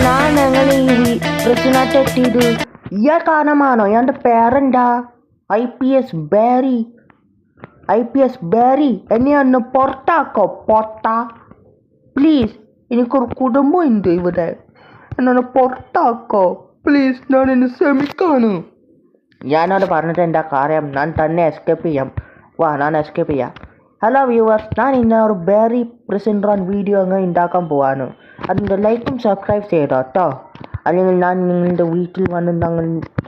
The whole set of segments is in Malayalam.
ഞാൻ എങ്ങനെ ഈ പ്രശ്നത്തെത്തിയത് ഇയാൾ കാരണമാണോ? എൻ്റെ പേരെന്താ? ഐ പി എസ് ബാരി എന്നെ ഒന്ന് പുറത്താക്കോ പൊട്ട പ്ലീസ്. എനിക്കൊരു കുടുംബമുണ്ട് ഇവിടെ, എന്നൊന്ന് പുറത്താക്കോ പ്ലീസ്. ഞാൻ എന്നെ ശ്രമിക്കാണ്. ഞാനോട് പറഞ്ഞിട്ട് എന്താ കാര്യം? ഞാൻ തന്നെ എസ്കേപ്പ് ചെയ്യാം. ഞാൻ എസ്കേപ്പ് ചെയ്യാം. ഹലോ വ്യൂവേഴ്സ്, ഞാൻ ഇന്ന് ഒരു ബാരി പ്രസന്റ് റൺ വീഡിയോ അങ്ങ് ഉണ്ടാക്കാൻ പോവാണ്. അതിൻ്റെ ലൈക്കും സബ്സ്ക്രൈബ് ചെയ്തോ കേട്ടോ, അല്ലെങ്കിൽ ഞാൻ നിങ്ങളുടെ വീട്ടിൽ വന്ന്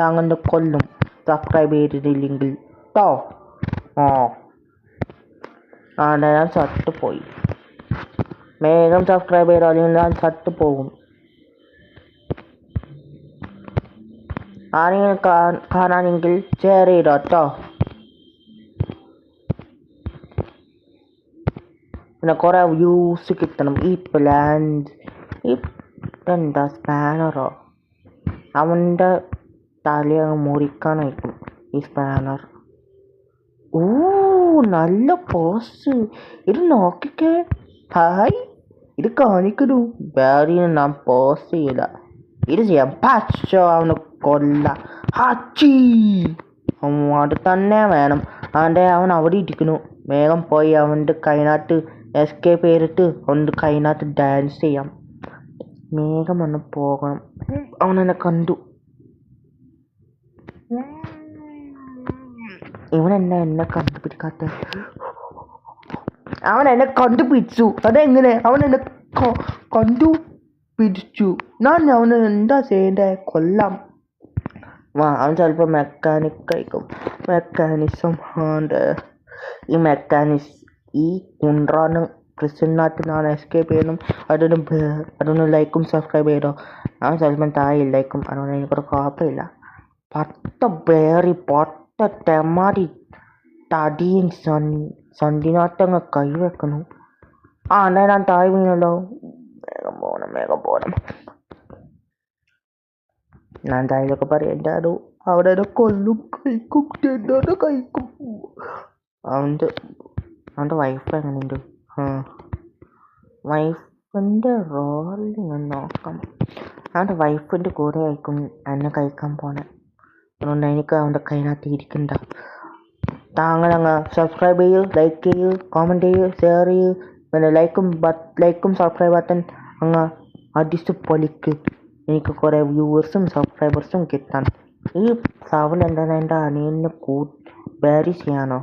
താങ്കളുടെ കൊല്ലും സബ്സ്ക്രൈബ് ചെയ്തിട്ടില്ലെങ്കിൽ കേട്ടോ. ഞാൻ ചത്തുപോയി. വേഗം സബ്സ്ക്രൈബ് ചെയ്തോ, അല്ലെങ്കിൽ ഞാൻ ചത്തുപോകും. ആരെങ്കിലും കാണാനെങ്കിൽ ഷെയർ ചെയ്തോ കേട്ടോ. പിന്നെ കുറേ വ്യൂസ് കിട്ടണം. ഈ എന്താ സ്പാനറോ? അവൻ്റെ തല മുറിക്കാനായിരിക്കും ഈ സ്പാനർ. നല്ല പോസ്. ഇത് നോക്കിക്കേ. ഹായ്, ഇത് കാണിക്കണു. ബാരിനെ ഞാൻ പോസ് ചെയ്യില്ല. ഇത് ചെയ്യാം. പക്ഷോ അവന് കൊല്ല. ഹാച്ചി അത് തന്നെ വേണം. അവൻ അവിടെ ഇരിക്കുന്നു. വേഗം പോയി അവൻ്റെ കൈനകത്ത് എസ്കേപ്പ് ചെയ്തിട്ട് അവൻ്റെ കൈനകത്ത് ഡാൻസ് ചെയ്യാം. വേഗം ഒന്ന് പോകണം. അവനെന്നെ കണ്ടു. എന്നെ കണ്ടുപിടിക്കാത്ത? അവൻ എന്നെ കണ്ടുപിടിച്ചു. അതെങ്ങനെ? അവൻ എന്നെ കണ്ടുപിടിച്ചു. ഞാൻ അവന് എന്താ ചെയ്യണ്ടേ? കൊല്ലാം. അവൻ ചിലപ്പോൾ മെക്കാനിസം ഈ കുണ്ട്രാന് പ്രശ്നത്തിനകത്ത് ഞാൻ എസ്കേപ്പ് ചെയ്യണം. അതൊന്ന് ലൈക്കും സബ്സ്ക്രൈബ് ചെയ്തോ. അവൻ ചിലപ്പം താഴെ ലൈക്കും. അതുകൊണ്ട് എനിക്കൊരു കുഴപ്പമില്ല. പൊട്ട തെമാരി തടിയും സന്ധിനകത്തങ്ങ് കൈവെക്കണം. എന്നാ ഞാൻ താഴെ വീണല്ലോ. വേഗം പോകണം. ഞാൻ താഴെയൊക്കെ പറയണ്ടായിരുന്നു. അവിടെ കൊല്ലും, കഴിക്കും, അവൻ്റെ വൈഫ് എങ്ങനെയുണ്ട്? വൈഫിൻ്റെ റോളിൽ ഞാൻ നോക്കാം. അവൻ്റെ വൈഫിൻ്റെ കൂടെ ആയിരിക്കും എന്നെ കഴിക്കാൻ പോണേ. അതുകൊണ്ട് എനിക്ക് അവൻ്റെ കൈനകത്ത് ഇരിക്കണ്ട. താങ്കളങ്ങ് സബ്സ്ക്രൈബ് ചെയ്യൂ, ലൈക്ക് ചെയ്യൂ, കോമൻറ്റ് ചെയ്യൂ, ഷെയർ ചെയ്യൂ. പിന്നെ ലൈക്കും സബ്സ്ക്രൈബ് ബട്ടൺ അങ്ങ് അടിച്ച് പൊളിക്ക്. എനിക്ക് കുറേ വ്യൂവേഴ്സും സബ്സ്ക്രൈബേഴ്സും കിട്ടാൻ. ഈ സൗണ്ട് എന്താണ്? എൻ്റെ അനിയനെ ബാരി ചെയ്യാനോ?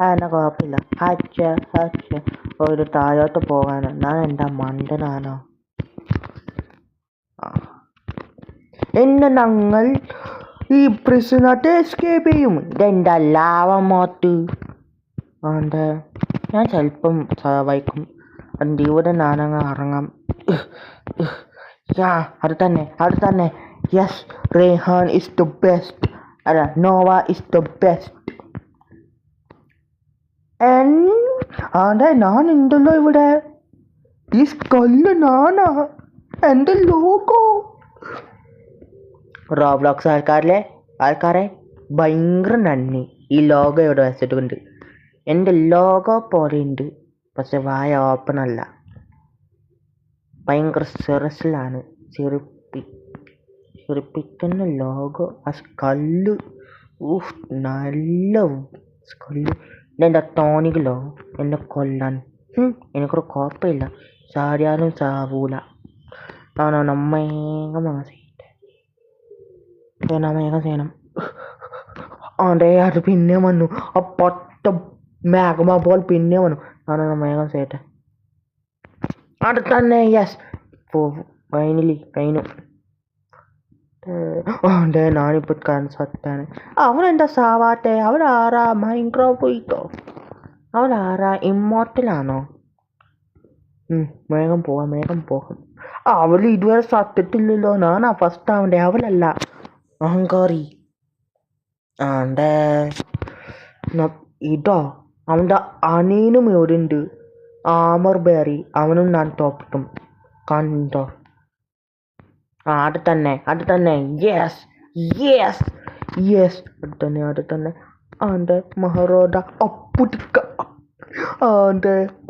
എന്നാ കുഴപ്പമില്ല. ഒരു താഴോട്ട് പോകാനോ? ഞാൻ എന്താ മണ്ടനാണോ? ഞങ്ങൾ ഈ പ്രശ്നത്തെ എസ്കേപ്പ് ചെയ്യും. ഇതെന്താ ലാവമോട്ട്? ഞാൻ ചിലപ്പം വൈക്കും. അതിൻ്റെ ഇവിടെ ഞാനങ്ങ് ഇറങ്ങാം. അത് തന്നെ. Yes, Rehan is the best. അല്ല, നോവ ഇസ് ദ ബെസ്റ്റ്. ഞാൻ ഉണ്ടല്ലോ ഇവിടെ. ഈ സ്കല്ല് ഞാനാ. എൻ്റെ ലോഗോ. റോബ്ലോക്സ് ആൾക്കാരെ ഭയങ്കര നന്ദി. ഈ ലോഗോ ഇവിടെ വെച്ചിട്ടുണ്ട്. എൻ്റെ ലോഗോ പോലെ ഉണ്ട്, പക്ഷെ വായ ഓപ്പൺ അല്ല. ഭയങ്കര സെറസിലാണ്. ചെറുപ്പിക്കുന്ന ലോഗോ. ആ സ്കല്ല് നല്ല സ്കല്ല്. ഇതെൻ്റെ ടോണിക്കലോ എന്നെ കൊല്ലാൻ? എനിക്കൊരു കുഴപ്പമില്ല. ചാടിയാലും ചാവൂല. വേഗം ചെയ്യണം. അത് പിന്നെ വന്നു. ആ പൊട്ട മാഗ്മ ബോൾ പിന്നെ വന്നു. വേഗം ചെയ്യട്ടെ. അത് തന്നെ. യെസ്, ഫൈനലി കഴിഞ്ഞു. ഞാനിപ്പോൾ സത്താണ്. അവനെന്താ സാവാട്ടെ? അവനാരാ? മൈൻക്രാഫ്റ്റോ? അവനാരാ? ഇമ്മോർട്ടലാണോ? വേഗം പോകാം. അവൾ ഇതുവരെ സത്യത്തില്ലല്ലോ. ഞാനാ ഫസ്റ്റ് ആവണ്ടേ, അവളല്ല. അഹങ്കാരി. ഇതോ അവൻ്റെ അനിയനും ഇവിടെ ഉണ്ട്. ആമർ ബാരി. അവനും ഞാൻ തോപ്പിക്കും. കണ്ടോ? അത് തന്നെ. യെസ്. അത് തന്നെ. മഹറോഡ അപ്പുട്ടിക്ക.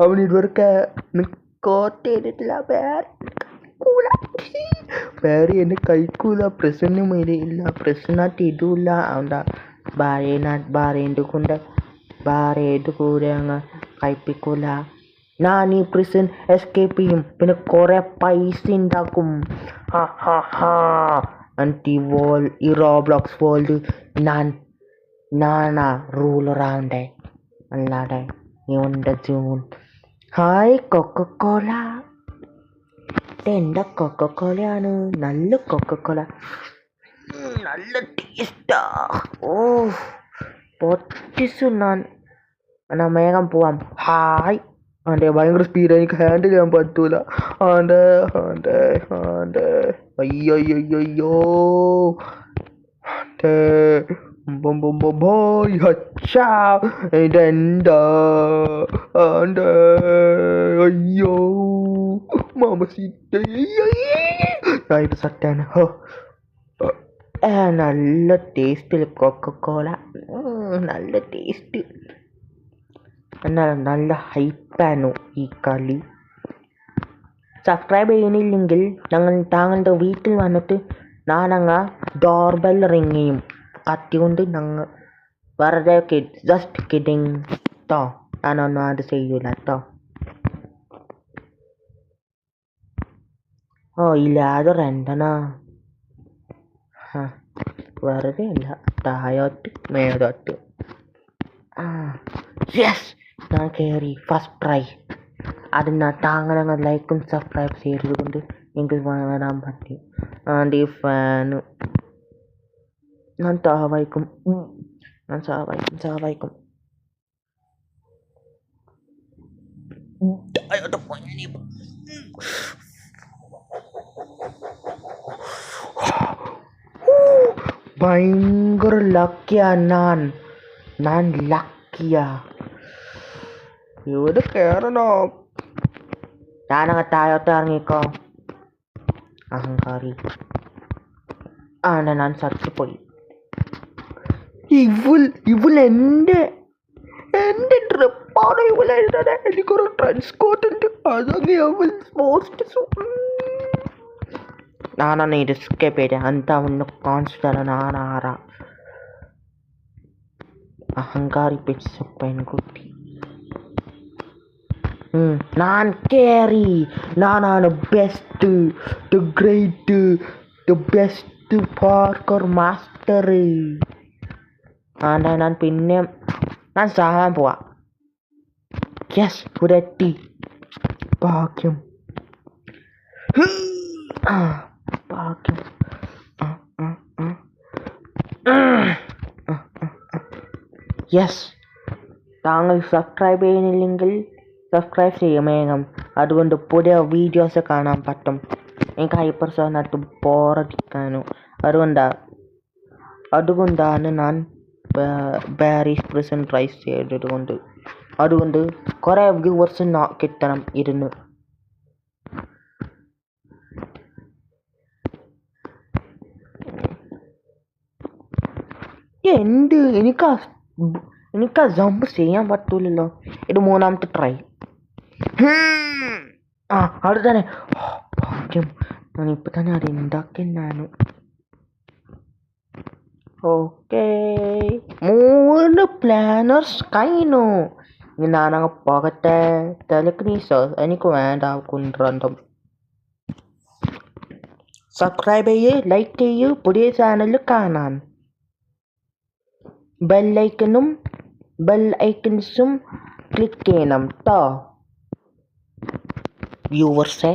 അവൻ ഇതുവരെ കോട്ട് ചെയ്തിട്ടില്ല. ബാരി എന്നെ കഴിക്കൂല, പ്രസന്റ് മരിയില്ല, പ്രസന്നായിട്ട് ഇടൂല. അതുകൊണ്ടാ ബാരേൻ്റെ കൊണ്ട് ബാരേൻ്റെ കൂടെ അങ്ങ് കഴിപ്പിക്കൂല. ഞാൻ ഈ പ്രിസൺ എസ്കേപ്പ് ചെയ്യും, പിന്നെ കുറെ പൈസ ഉണ്ടാക്കും. എന്നിട്ട് ഈ റോബ്ലോക്സ് വേൾഡ് ഞാനാ റൂളറാവണ്ടേ, അല്ലാതെ ഇവൻ്റെ ജൂൺ. ഹായ് കൊക്കക്കോല, എൻ്റെ കൊക്കക്കോലയാണ്, നല്ല കൊക്കക്കോല, നല്ല ടേസ്റ്റാ. ഓ പൊട്ടിച്ചു ഞാൻ. എന്നാ വേഗം പോവാം. ഹായ്. ആണ്ടെ ഭയങ്കര സ്പീഡ്, എനിക്ക് ഹാൻഡിൽ ചെയ്യാൻ പറ്റൂല. ആണ്ടെ അയ്യോ ഇതെന്താ ആണ്ടെ അയ്യോ മാമസീറ്റ ഞാൻ ഇത് സറ്റാണ്. നല്ല ടേസ്റ്റിൽ കൊക്കക്കോല, നല്ല ടേസ്റ്റ്. എന്നാലും നല്ല ഹൈപ്പാണ് ഈ കളി. സബ്സ്ക്രൈബ് ചെയ്യുന്നില്ലെങ്കിൽ താങ്കളുടെ വീട്ടിൽ വന്നിട്ട് ഞാനങ്ങ് ഡോർബെൽ റിങ് ചെയ്യും കത്തിക്കൊണ്ട്. ഞങ്ങൾ വെറുതെ ജസ്റ്റ് കിഡിങ് കേട്ടോ, ഞാനൊന്നും അത് ചെയ്യൂല കേട്ടോ. ഓ ഇല്ല, അത് രണ്ടെണ്ണ വെറുതെ അല്ല, താഴോട്ട് മേലോട്ട്. യെസ്, ഞാൻ കയറി ഫസ്റ്റ് ട്രൈ. അതിന് താങ്കളങ്ങ് ലൈക്കും സബ്സ്ക്രൈബ് ചെയ്തത് കൊണ്ട് എനിക്ക് വരാൻ പറ്റി. ആൻഡ് ഈ ഫാന് ഞാൻ സാവായിക്കും. ഭയങ്കര ലക്കിയാ ഞാൻ ലക്കിയാ. ഇവിടെ കയറണോ? ഞാനങ്ങ് താഴോട്ട് ഇറങ്ങിക്കോ, അഹങ്കാരി. ഞാൻ ചത്തുപോയി. ഇവൾ എൻ്റെ ട്രിപ്പാണ് ഇവൾ എഴുതാൻ. എനിക്കൊരു ട്രാൻസ്പോർട്ട് ഉണ്ട്, അതങ്ങ് അവൾ പോസ്റ്റ്. ഞാനാണ് ഇത് എസ്കേപ്പ് ചെയ്തത്. എന്താ ഒന്ന് കാണിച്ചിട്ടാണ് ഞാൻ ആറാ അഹങ്കാരി പിടിച്ച പെൺകുട്ടി. ഞാൻ കേറി, ഞാനാണ് best, the great, the best parkour master. ഞാൻ പിന്നെ ഞാൻ സാവാൻ പോവാ. യെസ്, പുരട്ടി ഭാഗ്യം. യെസ്, താങ്കൾ സബ്സ്ക്രൈബ് ചെയ്യുന്നില്ലെങ്കിൽ സബ്സ്ക്രൈബ് ചെയ്യും വേഗം. അതുകൊണ്ട് പുതിയ വീഡിയോസ് കാണാൻ പറ്റും. എനിക്ക് ഹൈപ്പർസോണായിട്ട് ബോറടിക്കാനും. അതുകൊണ്ടാണ് ഞാൻ ബാരീസ് പ്രിസൺ ട്രൈ ചെയ്തത്. അതുകൊണ്ട് കുറേ വ്യൂവേഴ്സ് കിട്ടണം ഇരുന്ന്. എനിക്ക് ജമ്പ് ചെയ്യാൻ പറ്റൂലല്ലോ. ഇത് മൂന്നാമത്തെ ട്രൈ. അവിടെ തന്നെ ഭാഗ്യം. ഞാനിപ്പോൾ തന്നെ അത് ഉണ്ടാക്കിയാണ്. ഓക്കേ, 3 പ്ലാനേഴ്സ് കഴിഞ്ഞു. ഇനി ഞാനങ്ങ് പോകട്ടെ. ടെലിഗ്നീസേഴ്സ് എനിക്ക് വേണ്ട, കുന്ത്രണ്ടം. സബ്സ്ക്രൈബ് ചെയ്യ്, ലൈക്ക് ചെയ്യൂ, പുതിയ ചാനൽ കാണാൻ. ബെൽ ഐക്കൺസും ക്ലിക്ക് ചെയ്യണം കേട്ടോ വ്യൂവേഴ്സെ.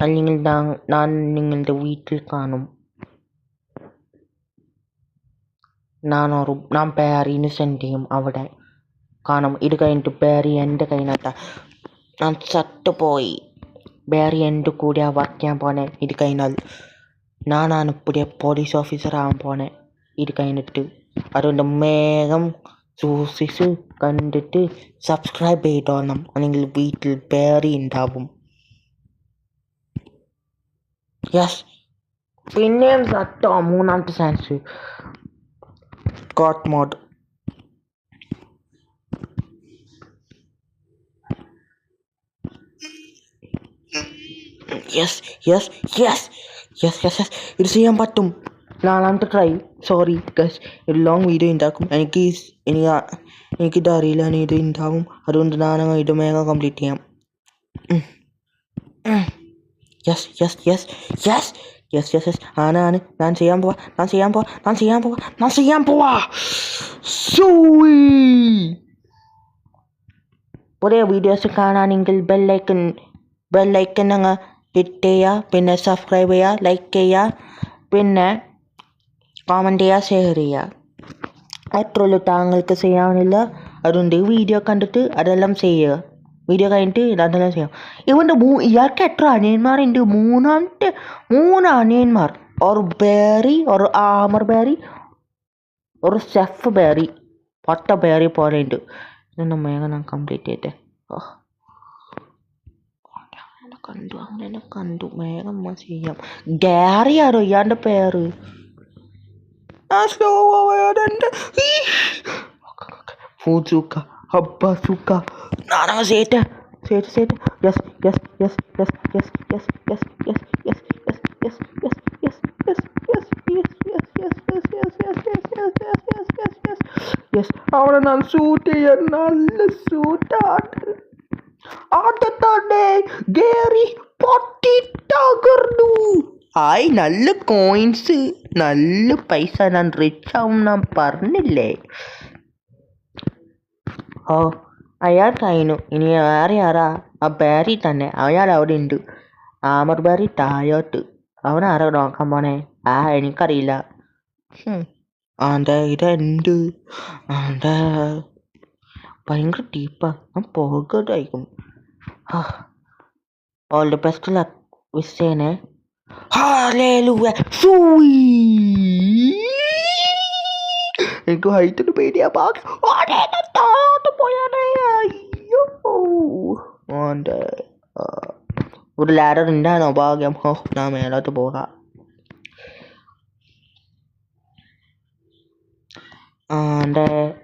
അല്ലെങ്കിൽ ഞാൻ നിങ്ങളുടെ വീട്ടിൽ കാണും. ഞാൻ ബാരിന് സെൻഡ് ചെയ്യും, അവിടെ കാണും. ഇത് കഴിഞ്ഞിട്ട് ബാരി എൻ്റെ കയ്യിനകത്ത. ഞാൻ ചത്തുപോയി. ബാരി എൻ്റെ കൂടെ വർക്ക് ചെയ്യാൻ പോണേ. ഇത് കഴിഞ്ഞാൽ ഞാനാണ് പുതിയ പോലീസ് ഓഫീസർ ആവാൻ പോണേ ഇത് കഴിഞ്ഞിട്ട്. അതുകൊണ്ട് വേഗം സൂസിസ് കണ്ടിട്ട് സബ്സ്ക്രൈബ് ചെയ്തോണം, അല്ലെങ്കിൽ വീട്ടിൽ ബാരി ഉണ്ടാവും. യെസ്, പിന്നെയും സട്ടോ. മൂന്നാമത്തെ chance, god mode. Yes yes yes yes yes yes ഇത് ചെയ്യാൻ പറ്റും. നാലാമത്തെ ട്രൈ. സോറി ഗസ്, ഒരു ലോങ് വീഡിയോ ഉണ്ടാക്കും. എനിക്കിത് അറിയില്ല, ഇത് ഉണ്ടാകും. അതുകൊണ്ട് ഞാൻ ഇത് വേഗം കംപ്ലീറ്റ് ചെയ്യാം. Yes yes yes yes yes yes yes ആണ് ഞാൻ ചെയ്യാൻ പോവാ. പുതിയ വീഡിയോസ് കാണാനെങ്കിൽ ബെല്ലൈക്കൻ അങ്ങ് ഹിറ്റ് ചെയ്യുക, പിന്നെ സബ്സ്ക്രൈബ് ചെയ്യുക, ലൈക്ക് ചെയ്യുക, പിന്നെ കമൻറ്റ് ചെയ്യുക, ഷെയർ ചെയ്യുക. അത്രയുള്ളൂ താങ്കൾക്ക് ചെയ്യാനില്ല. അതുകൊണ്ട് വീഡിയോ കണ്ടിട്ട് അതെല്ലാം ചെയ്യുക. വീഡിയോ കഴിഞ്ഞിട്ട് അതെല്ലാം ചെയ്യാം. ഇയാൾക്ക് എത്ര അനിയന്മാരുണ്ട്? മൂന്ന് അനിയന്മാർ. ഒരു ബേറി, ഒരു ആമർ ബേറി, ഒരു ഷെഫ് ബേറി. 10 ബേറി പോലെ ഉണ്ട്. ഇതൊന്നും വേഗം ഞാൻ കംപ്ലീറ്റ് ചെയ്തേ. അങ്ങനെ കണ്ടു വേഗം ചെയ്യാം. ഗാരി ആരോ ഇയാളുടെ പേര്. ഫൂസുക്ക ഹബ്ബസുക്ക നാനാ സേറ്റ്. Yes yes yes yes yes yes yes yes yes yes yes yes yes yes yes അവിടെ ഞാൻ ഷൂട്ട് ചെയ്യാൻ നല്ല ഷൂട്ടാണ്. അത് തന്നെ ഗേറി പൊട്ടി തകർന്നു. ആയി നല്ല കോയിൻസ്, നല്ല പൈസ. ഞാൻ റിച്ച് ആവും ഞാൻ പറഞ്ഞില്ലേ. ഓ അയാൾ കഴിഞ്ഞു. ഇനി വേറെ ആരാ? ആ ബാരി തന്നെ, അയാൾ അവിടെ ഉണ്ട്. ആമർ ബാരി താഴോട്ട്. അവനാരാ നോക്കാൻ പോണേ? എനിക്കറിയില്ല. ഇതെന്ത് ഭയങ്കര ഡീപ്പാ. ഞാൻ പോകട്ടായിരിക്കും. ഓൾ ദി ബെസ്റ്റ് ലക്ക് വിഷേനെ. എനിക്ക് ഹൈറ്റിന് പേടിയാ. ഒരു ലാഡർ ഉണ്ടാണോ? ഭാഗ്യം. ഞാൻ മേലോട്ട് പോകാം.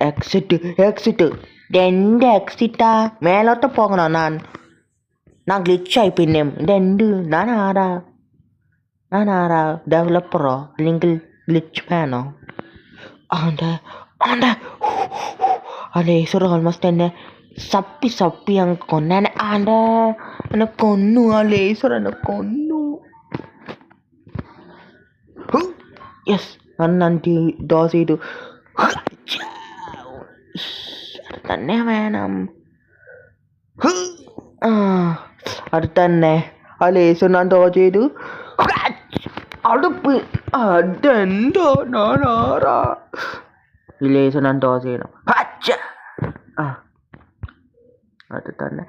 എക്സിറ്റ് എൻ്റെ എക്സിറ്റാ. മേലോട്ട് പോകണോ? ഞാൻ ഗ്ലിച്ചായി. പിന്നെ ഇതെന്ത്? ഞാൻ ആരാ? ഡെവലപ്പറോ അല്ലെങ്കിൽ ഗ്ലിച്ച് ഫാനോ? ആ ലേസർ ഓൾമോസ്റ്റ് എന്നെ സപ്പി അങ്ങ് കൊന്നാൻ. എന്നെ കൊന്നു. ആ ലേസർ എന്നെ കൊന്നു. യെസ് ഞാൻ ഡോസ് ചെയ്തു. തന്നെ വേണം. അത് തന്നെ ആ ലേസർ ഞാൻ ഡോസ് ചെയ്തു. അടുപ്പ്. അതെന്തോ ഞാൻ ആറാ? ഈ ലേസർ ഞാൻ ഡോസ് ചെയ്യണം. അത് തന്നെ.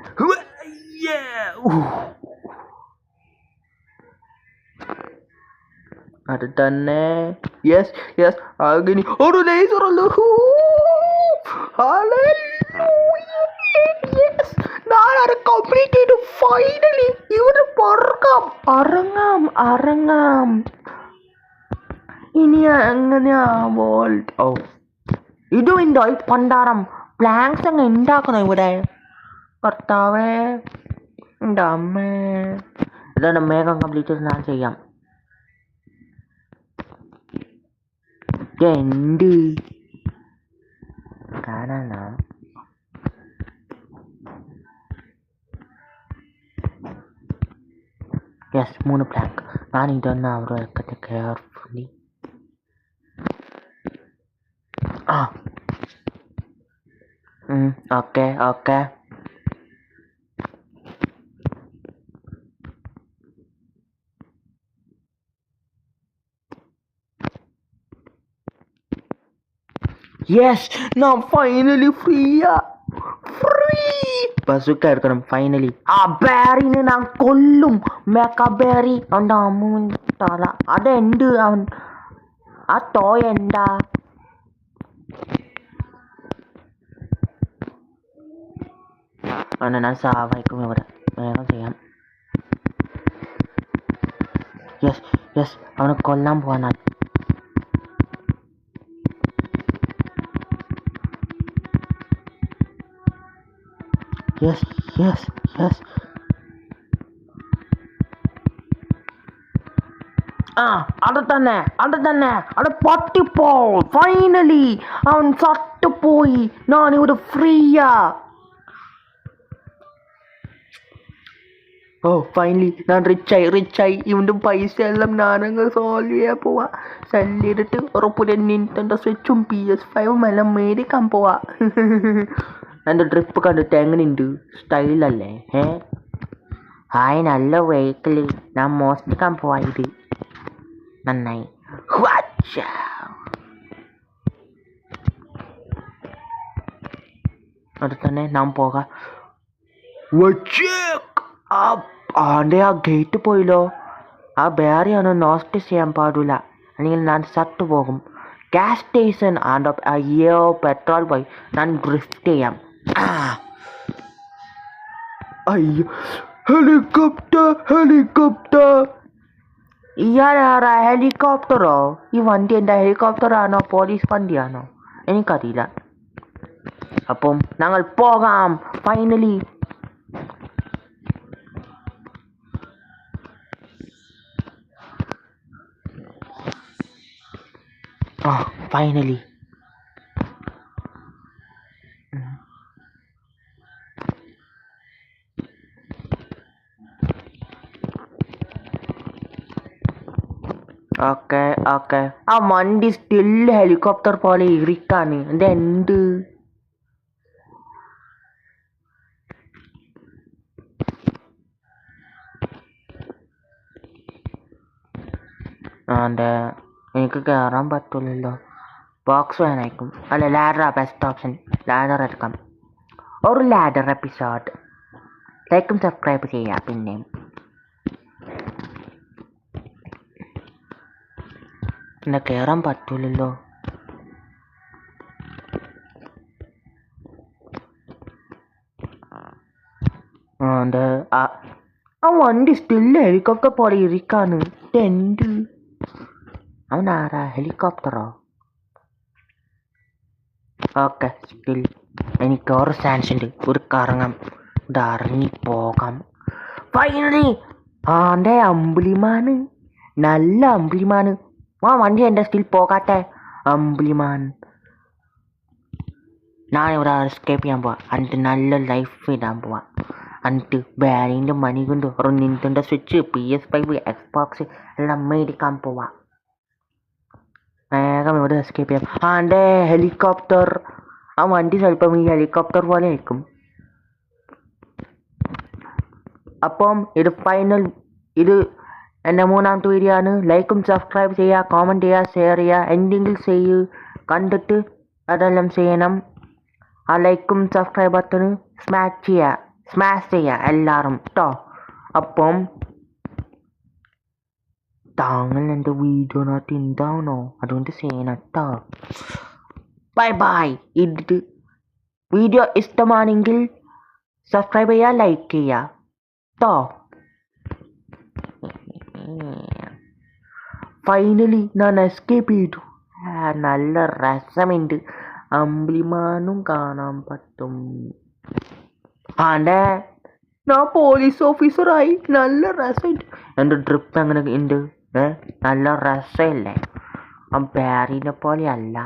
അത് തന്നെ. യെസ് യെസ് അഗ്നി. ഒരു ലേസർ അല്ലോ. ഞാനത് കംപ്ലീറ്റ് ചെയ്തു ഫൈനലി. ഇവിടെ അറങ്ങാം. ഇനി എങ്ങനെയാ വോൾട്ട്? ഇതും ഉണ്ടോ ഈ പണ്ടാറം? പ്ലാങ്ക്സ് അങ്ങ് ഉണ്ടാക്കണോ ഇവിടെ? കർത്താവേ, എൻ്റെ അമ്മേ. ഇതാണ് മേഘം കംപ്ലീറ്റ് ഞാൻ ചെയ്യാം. എന്ത് കാണാനാ? Yes 3 plank. ഞാൻ ഇതൊന്ന് അവിടെ വെക്കട്ടെ കെയർഫുള്ളി. ഓക്കെ. യെസ് ഞാൻ ഫൈനലി ഫ്രീയാ. ബസുക്ക എടുക്കണം ഫൈനലി. ആ ബാരിനെ ഞാൻ കൊല്ലും. മെക്ക ബാരി. അവൻ്റെ അമ്മൂൻ തല. അതെന്ത്? ആ തോയ എന്താ? അവനെ ഞാൻ സാവായിക്കും ഇവിടെ. വേഗം ചെയ്യാം. യെസ് അവനെ കൊല്ലാൻ പോവാൻ. യെസ് അത് തന്നെ അത് പട്ടിപ്പോ ഫൈനലി അവൻ ചത്തുപോയി. ഞാനിവിടെ ഫ്രീയാ. ഫൈനലി ഞാൻ റിച്ചായി. ഇവൻ്റെ പൈസ എല്ലാം ഞാനങ്ങ് സോൾവ് ചെയ്യാൻ പോവാ. സെല് ചെയ്തിട്ട് ഉറപ്പൊരു നിൻറ്റെൻഡോ സ്വിച്ചും PS5 എല്ലാം മേടിക്കാൻ പോവാ. എൻ്റെ ട്രിപ്പ് കണ്ടിട്ട് എങ്ങനെയുണ്ട്? സ്റ്റൈലല്ലേ? ഹായ്, നല്ല വെഹിക്കിള്. ഞാൻ മോഷ്ടിക്കാൻ പോവാ. ഇത് നന്നായി. അത് തന്നെ ഞാൻ പോകാം. ആൻ്റെ ആ ഗേറ്റ് പോയില്ലോ. ആ ബാരിയാണ് നോസ്റ്റീസ് ചെയ്യാൻ പാടില്ല, അല്ലെങ്കിൽ ഞാൻ സട്ട് പോകും. ഗ്യാസ് സ്റ്റേഷൻ ആൻഡ് അയ്യോ പെട്രോൾ പോയി. ഞാൻ ഡ്രിഫ്റ്റ് ചെയ്യാം. അയ്യോ, ഹെലികോപ്റ്റർ. ഇയാളാരാ? ഹെലികോപ്റ്ററോ? ഈ വണ്ടി എൻ്റെ ഹെലികോപ്റ്ററാണോ പോലീസ് വണ്ടിയാണോ എനിക്കറിയില്ല. അപ്പം ഞങ്ങൾ പോകാം ഫൈനലി. Finally okay. ആ വണ്ടി സ്റ്റിൽ ഹെലികോപ്റ്റർ പോലെ ഇരിക്കാണ്. എന്ത് എനിക്ക് കയറാൻ പറ്റില്ലല്ലോ. ബോക്സ് വേണമായിരിക്കും. അല്ല, ലാഡറാ ബെസ്റ്റ് ഓപ്ഷൻ. ലാഡർ എടുക്കാം. ഒരു ലാഡർ എപ്പിസോഡ്. ലൈക്കും സബ്സ്ക്രൈബ് ചെയ്യാം. പിന്നെ എന്നെ കയറാൻ പറ്റില്ലല്ലോ. ആ വണ്ടി സ്റ്റിൽ ഹെലികോപ്റ്റർ പോലെ ഇരിക്കാണ്. എന്ത് അവനാരാ? ഹെലികോപ്റ്ററോ? ഓക്കെ, സ്റ്റിൽ എനിക്ക് ഒരു ചാൻസ് ഉണ്ട്. ഒരു കറങ്ങാം, ഇവിടെ ഇറങ്ങിപ്പോകാം. ഫൈനലി ആൻ്റെ അമ്പിളിമാന്, നല്ല അമ്പിളിമാന്. വണ്ടി എൻ്റെ സ്റ്റിൽ പോകാട്ടെ അമ്പിളിമാൻ. ഞാനിവിടെ എസ്കേപ്പ് ചെയ്യാൻ പോവാ. എന്നിട്ട് നല്ല ലൈഫ് ഇടാൻ പോവാ. എന്നിട്ട് ബാരിൻ്റെ മണി കൊണ്ട് ഒരു നിൻറ്റെൻഡോ സ്വിച്ച്, PS5, Xbox എല്ലാം മേടിക്കാൻ പോവാ. വേഗം ഇവിടെ എസ്കേപ്പ് ചെയ്യാം. എൻ്റെ ഹെലികോപ്റ്റർ. ആ വണ്ടി ചിലപ്പം ഈ ഹെലികോപ്റ്റർ പോലെ ആയിരിക്കും. അപ്പം ഇത് എൻ്റെ 3ാമത്തെ വീഡിയോ ആണ്. ലൈക്കും സബ്സ്ക്രൈബ് ചെയ്യുക, കോമൻറ്റ് ചെയ്യുക, ഷെയർ ചെയ്യുക, എന്തെങ്കിലും കണ്ടിട്ട് അതെല്ലാം ചെയ്യണം. ആ ലൈക്കും സബ്സ്ക്രൈബ് ബട്ടണ് സ്മാഷ് ചെയ്യുക എല്ലാവരും കേട്ടോ. അപ്പം താങ്കൾ എൻ്റെ വീഡിയോനകത്ത് ഉണ്ടാവണോ? അതുകൊണ്ട് ചെയ്യണം കേട്ടോ. ബൈ. ഇത് വീഡിയോ ഇഷ്ടമാണെങ്കിൽ സബ്സ്ക്രൈബ് ചെയ്യുക, ലൈക്ക് ചെയ്യുക കേട്ടോ. ഫൈനലി ഞാൻ എസ്കേപ്പ് ചെയ്തു. നല്ല രസമുണ്ട്. അമ്പിളിമാനും കാണാൻ പറ്റും. ഞാൻ പോലീസ് ഓഫീസറായി. നല്ല രസമുണ്ട്. എൻ്റെ ട്രിപ്പ് അങ്ങനെ ഉണ്ട്. നല്ല രസമില്ലേ? ആ ബാരിനെ പോലെ അല്ല.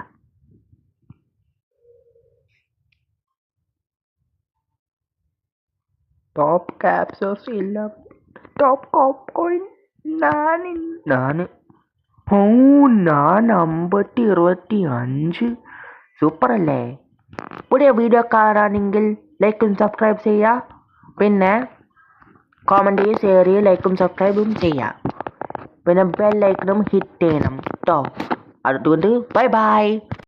ടോപ്പ് ക്യാപ്സേഴ്സ് ഇല്ല. ടോപ്പ് കോയിൻ ഞാൻ 50-25. സൂപ്പർ അല്ലേ? പുതിയ വീഡിയോ കാണാനെങ്കിൽ ലൈക്കും സബ്സ്ക്രൈബ് ചെയ്യുക. പിന്നെ കോമൻറ്റ് ചെയ്യുക, ഷെയർ ചെയ്യുക, ലൈക്കും സബ്സ്ക്രൈബും ചെയ്യുക. പിന്നെ ബെൽ ഐക്കണും ഹിറ്റ് ചെയ്യണം കേട്ടോ. അതുകൊണ്ട് ബൈ.